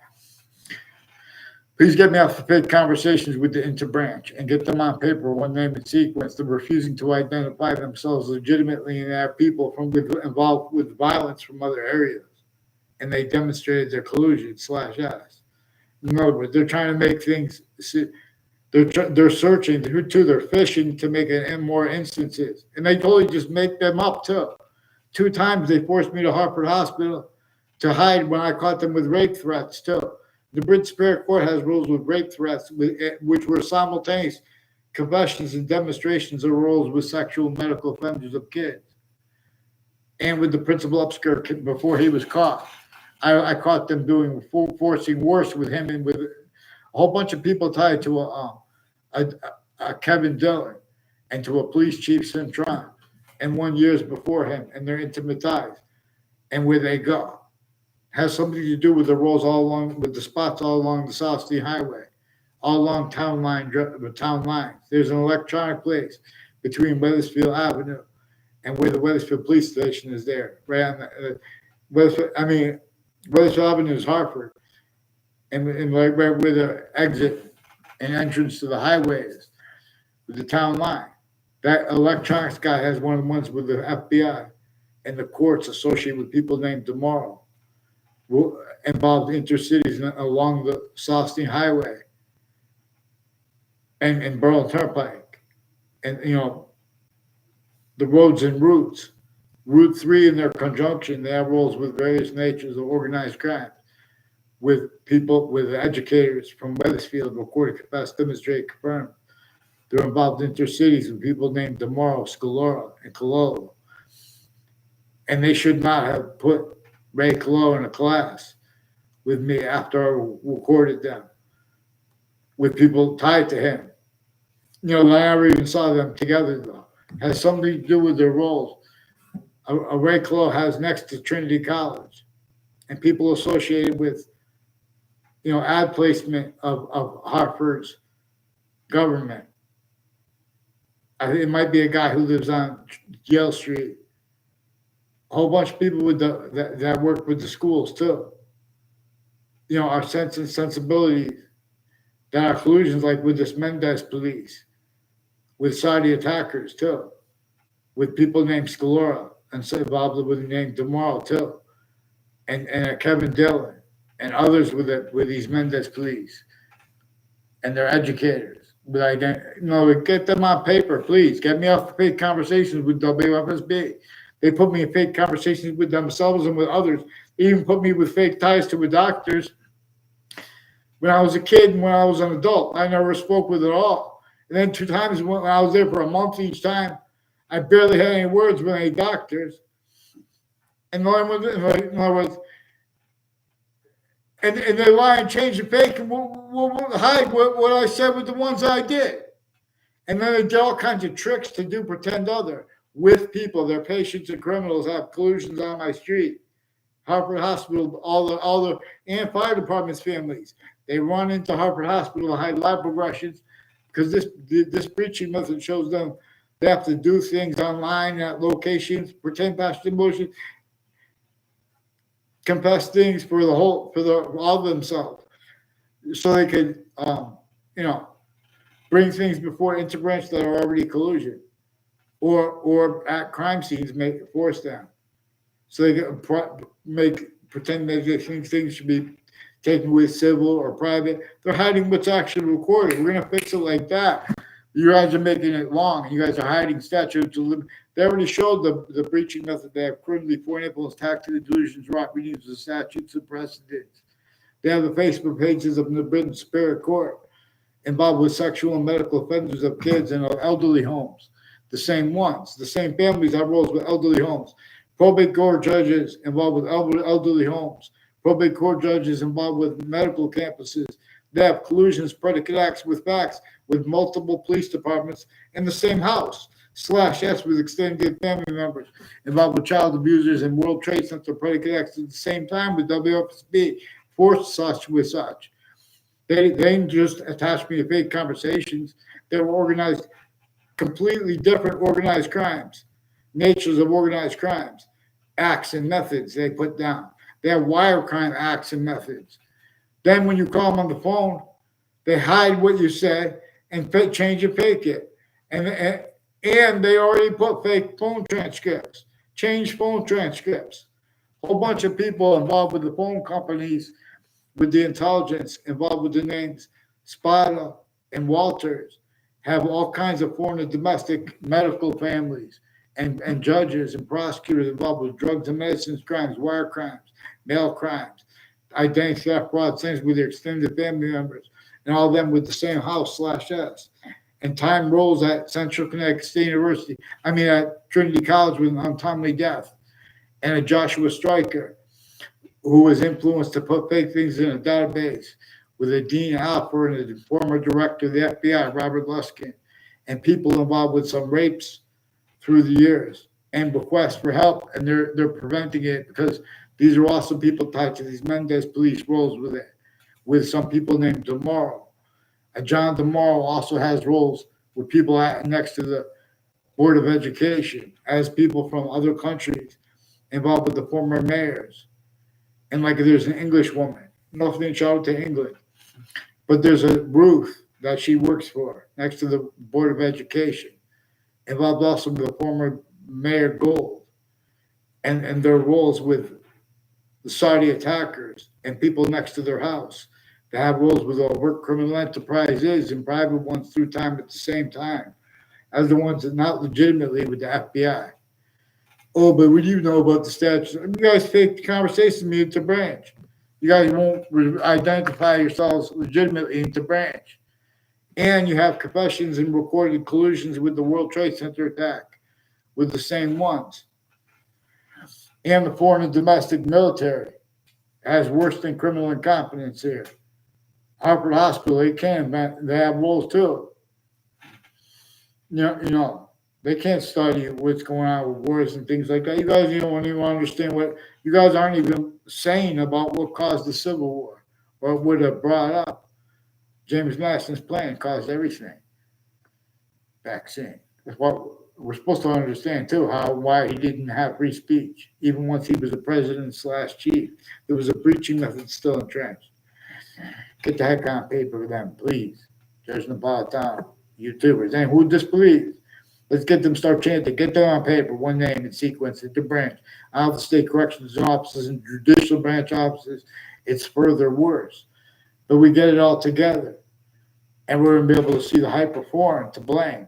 Please get me off the fake conversations with the interbranch and get them on paper, one name and sequence. They're refusing to identify themselves legitimately and have people involved with violence from other areas. And they demonstrated their collusion /S. In other words, they're trying to make things, they're searching, they're fishing to make it in more instances. And they totally just make them up too. 2 times they forced me to Hartford Hospital to hide when I caught them with rape threats too. The Britain Superior Court has rules with rape threats, which were simultaneous confessions and demonstrations of roles with sexual and medical offenders of kids. And with the principal upskirt before he was caught. I caught them doing forcing worse with him and with a whole bunch of people tied to a Kevin Dillon and to a police chief Cintron, and 1 year before him, and their intimate ties and where they go has something to do with the roads all along, with the spots all along the South Street Highway, all along town lines. There's an electronic place between Wethersfield Avenue and where the Wethersfield Police Station is there, right on the Wethersfield Avenue is Hartford, and right where the exit and entrance to the highway is, with the town line. That electronics guy has one of the ones with the FBI and the courts associated with people named tomorrow, involved intercities along the South Street Highway and Berlin Turnpike, and the roads and routes. Route 3 in their conjunction, they have roles with various natures of organized crime, with people, with educators from Wethersfield, recorded, confessed, demonstrated, confirmed. They're involved in intercities with people named Demaro, Scalora, and Cololo. And they should not have put Ray Cololo in a class with me after I recorded them, with people tied to him. I never even saw them together, though. It has something to do with their roles. A Ray Cololo has next to Trinity College, and people associated with, ad placement of Hartford's government. I think it might be a guy who lives on Yale Street. A whole bunch of people with that work with the schools too. Our sense and sensibilities, that are collusions like with this Mendez police, with Saudi attackers too, with people named Scalora, and so involved with the name Demaro too, and Kevin Dillon, and others with these Mendez police, and their educators. But get them on paper, please. Get me off the fake conversations with WFSB. They put me in fake conversations with themselves and with others. They even put me with fake ties to with doctors. When I was a kid and when I was an adult, I never spoke with it at all. And then 2 times when I was there for a month each time, I barely had any words with any doctors. And in other words, and they lie and change the fake and will hide what I said with the ones I did. And then they do all kinds of tricks to do pretend other with people. Their patients and criminals have collusions on my street. Hartford Hospital, all the and fire departments' families. They run into Hartford Hospital to hide lab progressions because this breaching method shows them they have to do things online at locations, pretend past emotion, confess things for all of themselves, so they could, bring things before interbranch that are already collusion, or at crime scenes force them, so they can pretend that they think things should be taken with civil or private. They're hiding what's actually recorded. We're gonna fix it like that, You guys are making it long. You guys are hiding statutes of limitations. They already showed the breaching method. They have criminally foreign influence, tactical delusions, wrong readings of statutes and precedents. They have the Facebook pages of the Britain Superior Court involved with sexual and medical offenders of kids and of elderly homes. The same ones, the same families have roles with elderly homes. Probate court judges involved with elderly homes. Probate court judges involved with medical campuses. They have collusions, predicate acts with facts with multiple police departments in the same house. /S with extended family members involved with child abusers and World Trade Center predicate acts at the same time with WFSB, forced such with such. They didn't just attach me to fake conversations. They were organized, completely different organized crimes, natures of organized crimes, acts and methods they put down. They have wire crime acts and methods. Then when you call them on the phone, they hide what you say and change and fake it. And they already put fake phone transcripts, change phone transcripts. A whole bunch of people involved with the phone companies, with the intelligence, involved with the names Spada and Walters, have all kinds of foreign and domestic medical families and judges and prosecutors involved with drugs and medicines crimes, wire crimes, mail crimes, identity theft, fraud, things with their extended family members, and all of them with the same house/S. And time rolls at Central Connecticut State University, at Trinity College with an untimely death, and a Joshua Stryker, who was influenced to put fake things in a database with a Dean Alper and a former director of the FBI, Robert Luskin, and people involved with some rapes through the years and bequests for help, and they're preventing it because these are also people tied to these Mendez police roles with it, with some people named DeMauro. John DeMauro also has roles with people next to the Board of Education, as people from other countries involved with the former mayors. And like there's an English woman, nothing shout to England, but there's a Ruth that she works for next to the Board of Education, involved also with the former Mayor Gold and their roles with the Saudi attackers and people next to their house. They have roles with overt criminal enterprises and private ones through time at the same time, as the ones that not legitimately with the FBI. Oh, but what do you know about the statutes? You guys fake the conversation me into branch. You guys won't identify yourselves legitimately into branch. And you have confessions and recorded collusions with the World Trade Center attack with the same ones. And the foreign and domestic military has worse than criminal incompetence here. Harvard Hospital, they have roles too. They can't study what's going on with wars and things like that. You guys don't even understand what you guys aren't even saying about what caused the Civil War or would have brought up. James Madison's plan caused everything. Vaccine. That's what we're supposed to understand too, why he didn't have free speech, even once he was a president/chief. There was a breaching method still entrenched. Get the heck on paper with them, please. Judge Napolitano, YouTubers, and who disbelieves. Let's get them start chanting. Get them on paper, one name and sequence at the branch. All the state corrections offices and judicial branch offices, it's further worse. But we get it all together, and we're going to be able to see the high performer to blame.